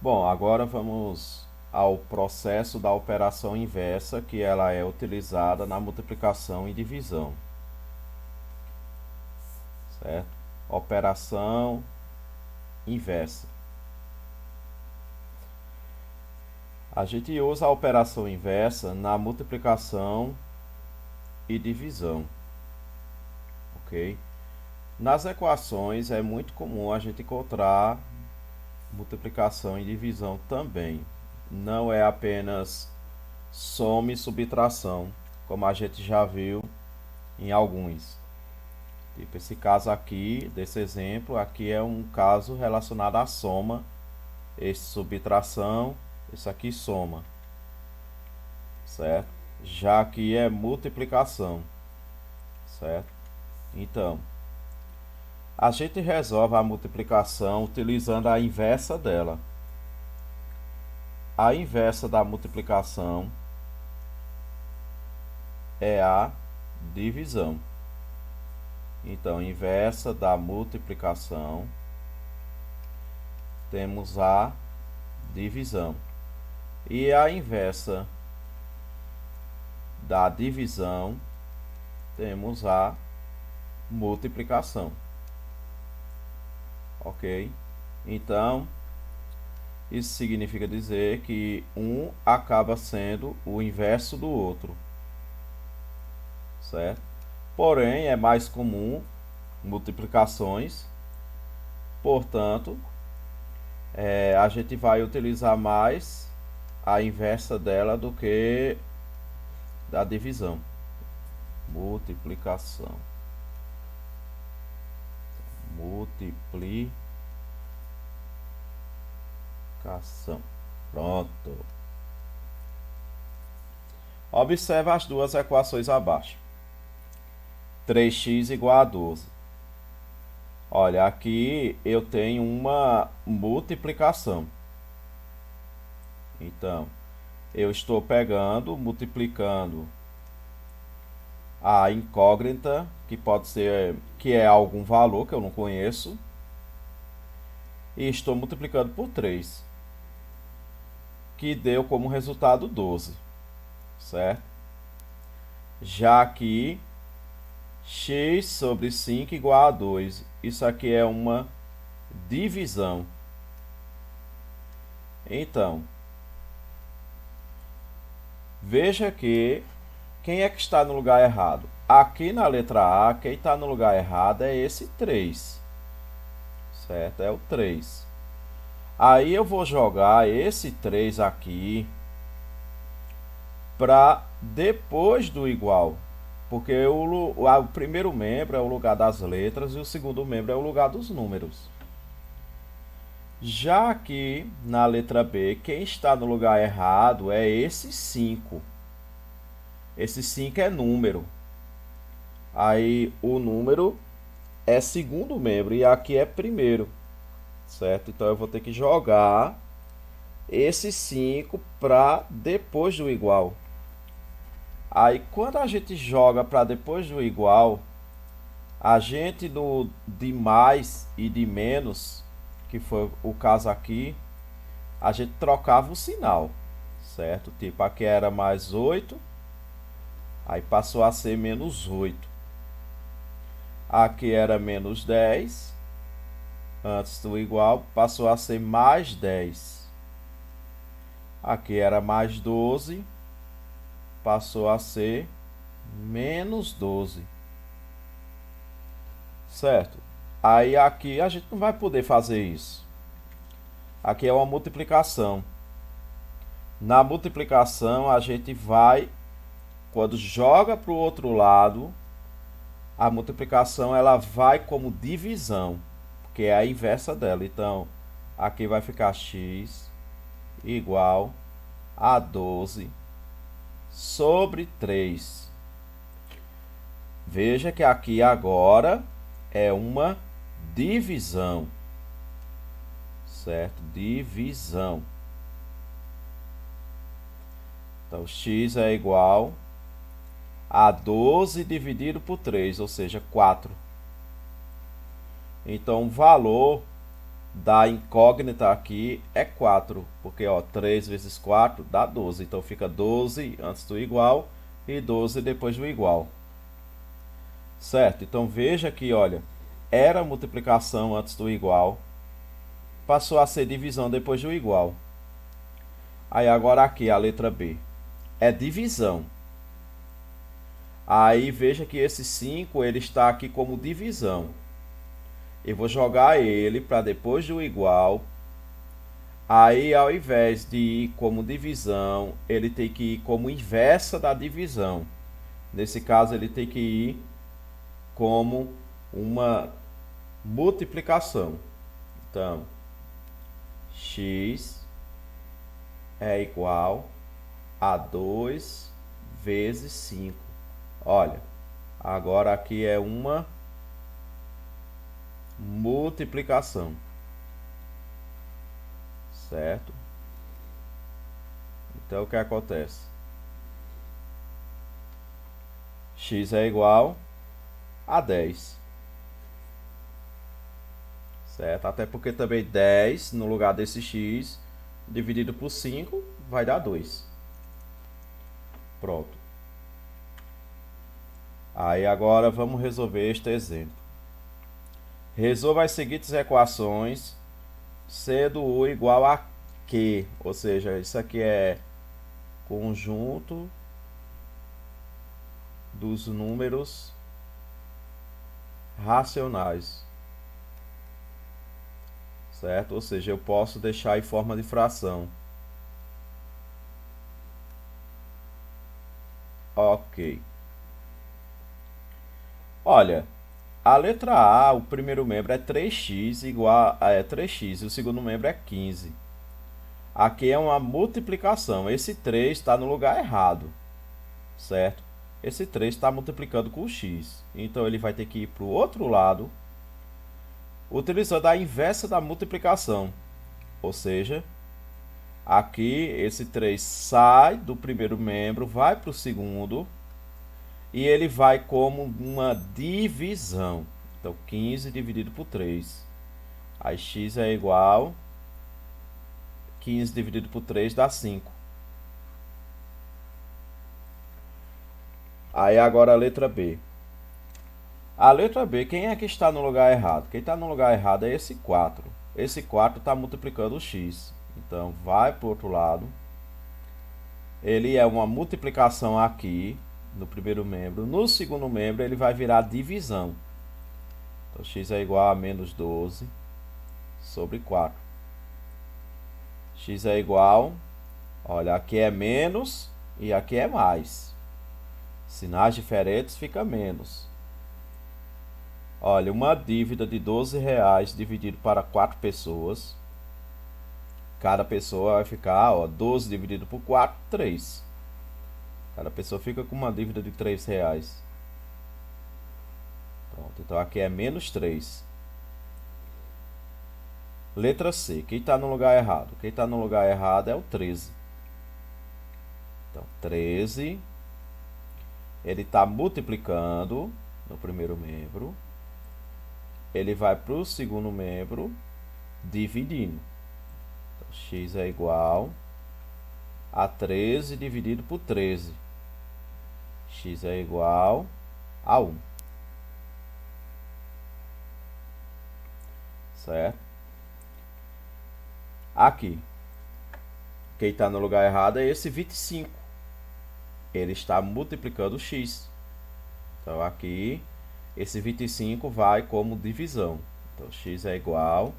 Bom, agora vamos ao processo da operação inversa, que ela é utilizada na multiplicação e divisão, certo? Operação inversa. A gente usa a operação inversa na multiplicação e divisão, ok? Nas equações é muito comum a gente encontrar multiplicação e divisão também. Não é apenas soma e subtração, como a gente já viu em alguns. Tipo, esse caso aqui, desse exemplo, aqui é um caso relacionado à soma, esse subtração, esse aqui soma, certo? Já aqui é multiplicação, certo? Então, a gente resolve a multiplicação utilizando a inversa dela. A inversa da multiplicação é a divisão. Então, inversa da multiplicação, temos a divisão. E a inversa da divisão, temos a multiplicação. Ok? Então, isso significa dizer que um acaba sendo o inverso do outro, certo? Porém, é mais comum multiplicações, portanto, a gente vai utilizar mais a inversa dela do que da divisão. Multiplicação. Multiplicação. Pronto. Observe as duas equações abaixo. 3x igual a 12. Olha, aqui eu tenho uma multiplicação. Então, eu estou pegando, multiplicando a incógnita, que pode ser, que é algum valor que eu não conheço, e estou multiplicando por 3, que deu como resultado 12, certo? Já que x sobre 5 igual a 2, isso aqui é uma divisão. Então, veja que quem é que está no lugar errado? Aqui na letra A, quem está no lugar errado é esse 3, certo? É o 3. Aí eu vou jogar esse 3 aqui para depois do igual, porque o primeiro membro é o lugar das letras e o segundo membro é o lugar dos números. Já aqui na letra B, quem está no lugar errado é esse 5. Esse 5 é número. Aí o número é segundo membro e aqui é primeiro, certo? Então eu vou ter que jogar esse 5 para depois do igual. Aí quando a gente joga para depois do igual, a gente de mais e de menos, que foi o caso aqui, a gente trocava o sinal, certo? Tipo, aqui era mais 8, aí passou a ser menos 8. Aqui era menos 10, antes do igual, passou a ser mais 10. Aqui era mais 12, passou a ser menos 12. Certo? Aí aqui a gente não vai poder fazer isso. Aqui é uma multiplicação. Na multiplicação a gente vai, quando joga para o outro lado, a multiplicação ela vai como divisão, que é a inversa dela. Então, aqui vai ficar x igual a 12 sobre 3. Veja que aqui agora é uma divisão, certo? Divisão. Então, x é igual a 12 dividido por 3, ou seja, 4. Então, o valor da incógnita aqui é 4, porque ó, 3 vezes 4 dá 12, então fica 12 antes do igual e 12 depois do igual. Certo? Então veja que, olha, era multiplicação antes do igual, passou a ser divisão depois do igual. Aí agora aqui a letra B é divisão. Aí veja que esse 5 ele está aqui como divisão. Eu vou jogar ele para depois do igual. Aí ao invés de ir como divisão, ele tem que ir como inversa da divisão. Nesse caso ele tem que ir como uma multiplicação. Então, x é igual a 2 vezes 5. Olha, agora aqui é uma multiplicação. Certo? Então, o que acontece? X é igual a 10. Certo? Até porque também 10, no lugar desse x, dividido por 5, vai dar 2. Pronto. Aí agora vamos resolver este exemplo. Resolva as seguintes equações, sendo U igual a Q. Ou seja, isso aqui é conjunto dos números racionais. Certo? Ou seja, eu posso deixar em forma de fração. Ok. Olha, a letra A, o primeiro membro é 3x igual a 3x e o segundo membro é 15. Aqui é uma multiplicação. Esse 3 está no lugar errado. Certo? Esse 3 está multiplicando com o x. Então ele vai ter que ir para o outro lado, utilizando a inversa da multiplicação. Ou seja, aqui esse 3 sai do primeiro membro, vai para o segundo, e ele vai como uma divisão. Então, 15 dividido por 3. Aí x é igual 15 dividido por 3 dá 5. Aí agora a letra B. A letra B, quem é que está no lugar errado? Quem está no lugar errado é esse 4. Esse 4 está multiplicando o x. Então, vai para o outro lado. Ele é uma multiplicação aqui, no primeiro membro. No segundo membro, ele vai virar divisão. Então, x é igual a menos 12 sobre 4. X é igual, olha, aqui é menos e aqui é mais. Sinais diferentes fica menos. Olha, uma dívida de R$12 dividido para 4 pessoas. Cada pessoa vai ficar, ó, 12 dividido por 4, 3. Cada pessoa fica com uma dívida de R$3. Pronto, então aqui é menos 3. Letra C, quem está no lugar errado? Quem está no lugar errado é o 13. Então, 13, ele está multiplicando no primeiro membro. Ele vai para o segundo membro, dividindo. Então, x é igual a 13 dividido por 13. X é igual a 1. Certo? Aqui, quem está no lugar errado é esse 25. Ele está multiplicando o x. Então, aqui, esse 25 vai como divisão. Então, x é igual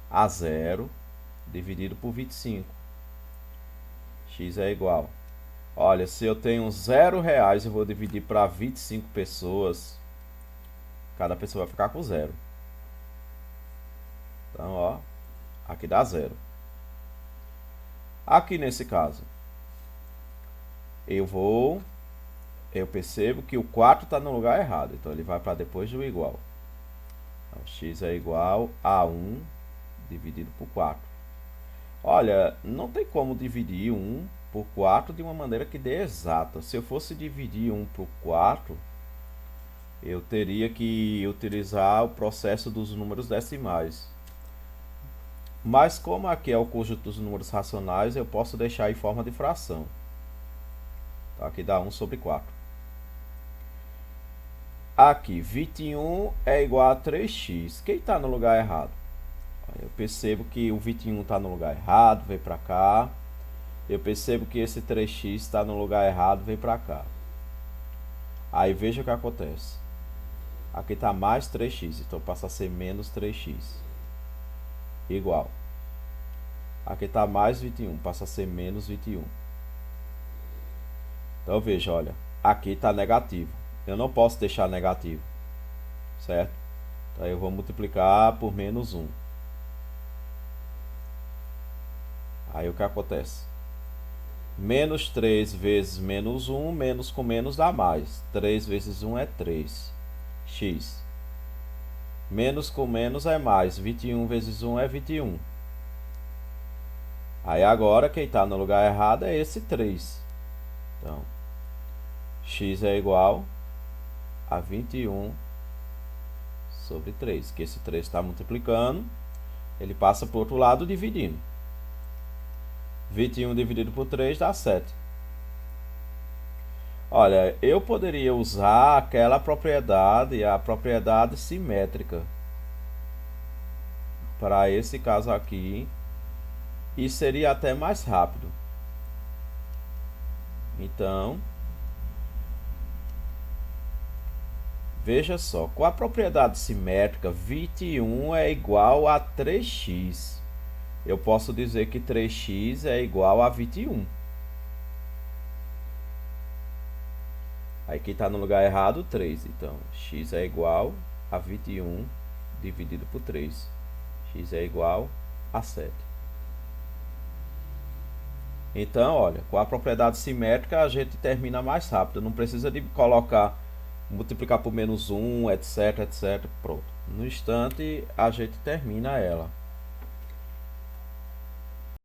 a 0 dividido por 25. X é igual. Olha, se eu tenho R$0, eu vou dividir para 25 pessoas. Cada pessoa vai ficar com 0. Então, ó, aqui dá 0. Aqui nesse caso, eu percebo que o 4 está no lugar errado. Então, ele vai para depois do igual. Então, x é igual a 1 dividido por 4. Olha, não tem como dividir 1 por 4 de uma maneira que dê exata. Se eu fosse dividir 1 por 4, eu teria que utilizar o processo dos números decimais. Mas como aqui é o conjunto dos números racionais, eu posso deixar em forma de fração. Então, aqui dá 1 sobre 4. Aqui, 21 é igual a 3x. Quem está no lugar errado? Eu percebo que o 21 está no lugar errado, vem para cá. Eu percebo que esse 3x está no lugar errado, vem para cá. Aí veja o que acontece. Aqui está mais 3x, então passa a ser menos 3x. Igual. Aqui está mais 21, passa a ser menos 21. Então veja, olha, aqui está negativo. Eu não posso deixar negativo, certo? Então eu vou multiplicar por menos 1. Aí o que acontece? Menos 3 vezes menos 1, menos com menos dá mais. 3 vezes 1 é 3. X. Menos com menos é mais. 21 vezes 1 é 21. Aí agora quem está no lugar errado é esse 3. Então, x é igual a 21 sobre 3. Que esse 3 está multiplicando. Ele passa para o outro lado dividindo. 21 dividido por 3 dá 7. Olha, eu poderia usar aquela propriedade, a propriedade simétrica, para esse caso aqui, e seria até mais rápido. Então, veja só, com a propriedade simétrica, 21 é igual a 3x. Eu posso dizer que 3x é igual a 21. Aí quem está no lugar errado, 3. Então, x é igual a 21 dividido por 3. X é igual a 7. Então, olha, com a propriedade simétrica a gente termina mais rápido. Não precisa de multiplicar por menos 1, etc, etc. Pronto. No instante a gente termina ela.